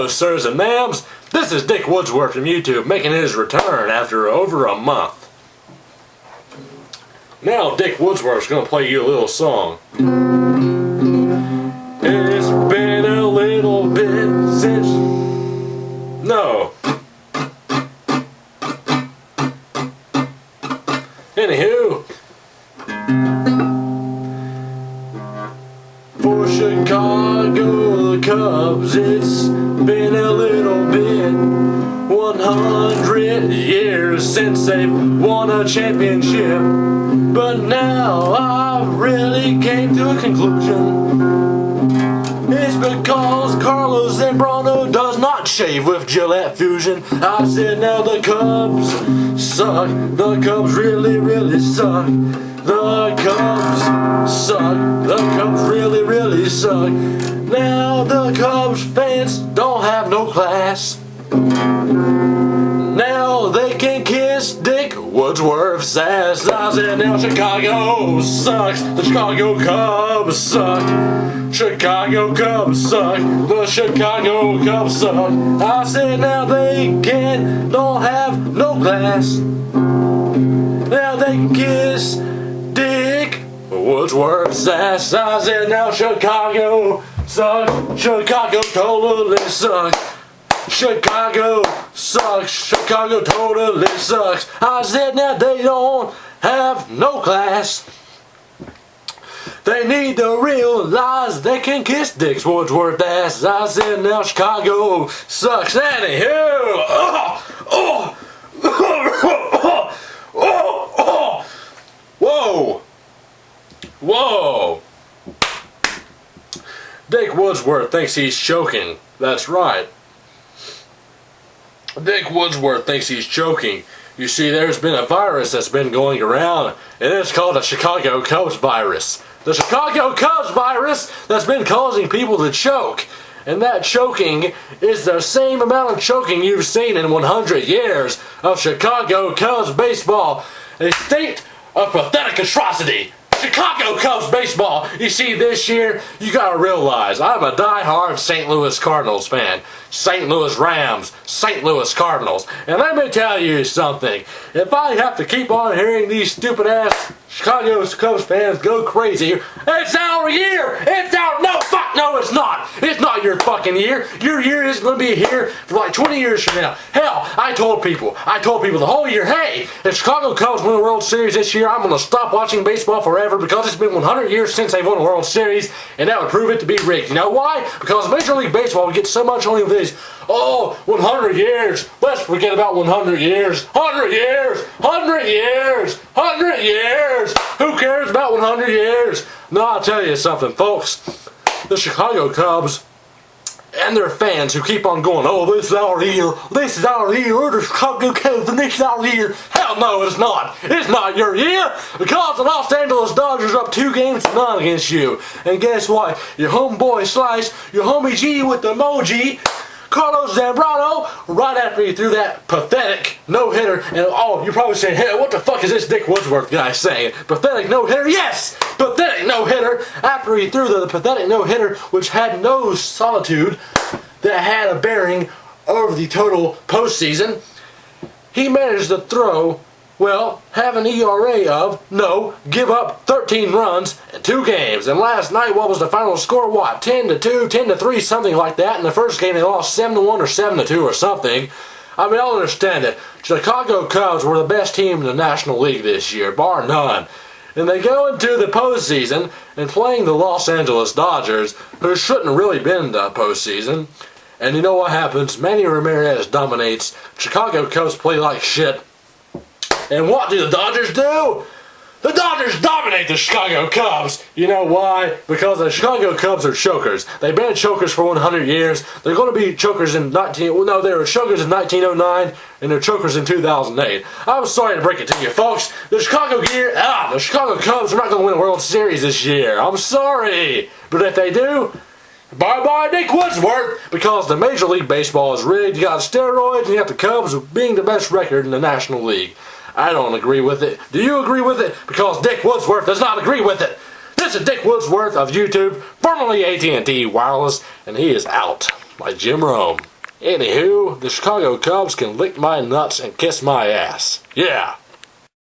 Hello, sirs and ma'ams. This is Dick Woodsworth from YouTube making his return after over a month. Now Dick Woodsworth's going to play you a little song. It's been a little bit since... No. Anywho. For Chicago Cubs, it's been a little bit 100 years since they've won a championship. But now I really came to a conclusion. It's because Carlos Zambrano does not shave with Gillette Fusion. I said now the Cubs suck. The Cubs really, really suck. The Cubs suck. The Cubs really, really suck. Now the Cubs fans don't have no class. Now they can kiss Dick Woodsworth's ass. I said now Chicago sucks. The Chicago Cubs suck. Chicago Cubs suck. The Chicago Cubs suck. I said now they don't have no class. Now they can kiss Dick Woodsworth's ass. I said now Chicago sucks. Chicago totally sucks. Chicago sucks. Chicago totally sucks. I said now they don't have no class. They need to realize they can kiss Dick Woodsworth's ass. I said now Chicago sucks. Anywho, whoa, whoa. Dick Woodsworth thinks he's choking. That's right. Dick Woodsworth thinks he's choking. You see, there's been a virus that's been going around, and it's called the Chicago Cubs virus. The Chicago Cubs virus that's been causing people to choke. And that choking is the same amount of choking you've seen in 100 years of Chicago Cubs baseball. A state of pathetic atrocity. Chicago Cubs baseball. You see, this year, you gotta realize, I'm a die-hard St. Louis Cardinals fan. St. Louis Rams, St. Louis Cardinals. And let me tell you something. If I have to keep on hearing these stupid-ass Chicago Cubs fans go crazy, it's our year! It's our... No, fuck no, it's not! It's not your fucking year. Your year is gonna be here for like 20 years from now. Hell, I told people the whole year, hey, if Chicago Cubs win the World Series this year, I'm gonna stop watching baseball forever because it's been 100 years since they've won a World Series, and that would prove it to be rigged. You know why? Because Major League Baseball would get so much on this. Oh, 100 years. Let's forget about 100 years. 100 years. 100 years. 100 years. Who cares about 100 years? No, I'll tell you something, folks. The Chicago Cubs and their fans who keep on going, oh, this is our year. This is our year. We're the Chicago Cubs and this is our year. Hell no, it's not. It's not your year because the Los Angeles Dodgers are up 2-0 against you. And guess what? Your homeboy Slice, your homie G with the emoji, Carlos Zambrano, right after he threw that pathetic no-hitter, and oh, you're probably saying, hey, what the fuck is this Dick Woodsworth guy saying? Pathetic no-hitter? Yes! Pathetic no-hitter! After he threw the pathetic no-hitter, which had no solitude, that had a bearing over the total postseason, he managed to throw, well, have an ERA of, give up 13 runs in 2 games. And last night, what was the final score? What? 10-2, 10-3, something like that. In the first game, they lost 7-1 or 7-2 or something. I mean, I'll understand it. Chicago Cubs were the best team in the National League this year, bar none. And they go into the postseason and playing the Los Angeles Dodgers, who shouldn't have really been in the postseason. And you know what happens? Manny Ramirez dominates. Chicago Cubs play like shit. And what do the Dodgers do? The Dodgers dominate the Chicago Cubs. You know why? Because the Chicago Cubs are chokers. They've been chokers for 100 years. They're going to be chokers in they were chokers in 1909, and they're chokers in 2008. I'm sorry to break it to you, folks. The Chicago Cubs are not going to win a World Series this year. I'm sorry. But if they do, bye-bye Dick Woodsworth, because the Major League Baseball is rigged. You got steroids, and you got the Cubs being the best record in the National League. I don't agree with it. Do you agree with it? Because Dick Woodsworth does not agree with it. This is Dick Woodsworth of YouTube, formerly AT&T Wireless, and he is out, like Jim Rome. Anywho, the Chicago Cubs can lick my nuts and kiss my ass. Yeah.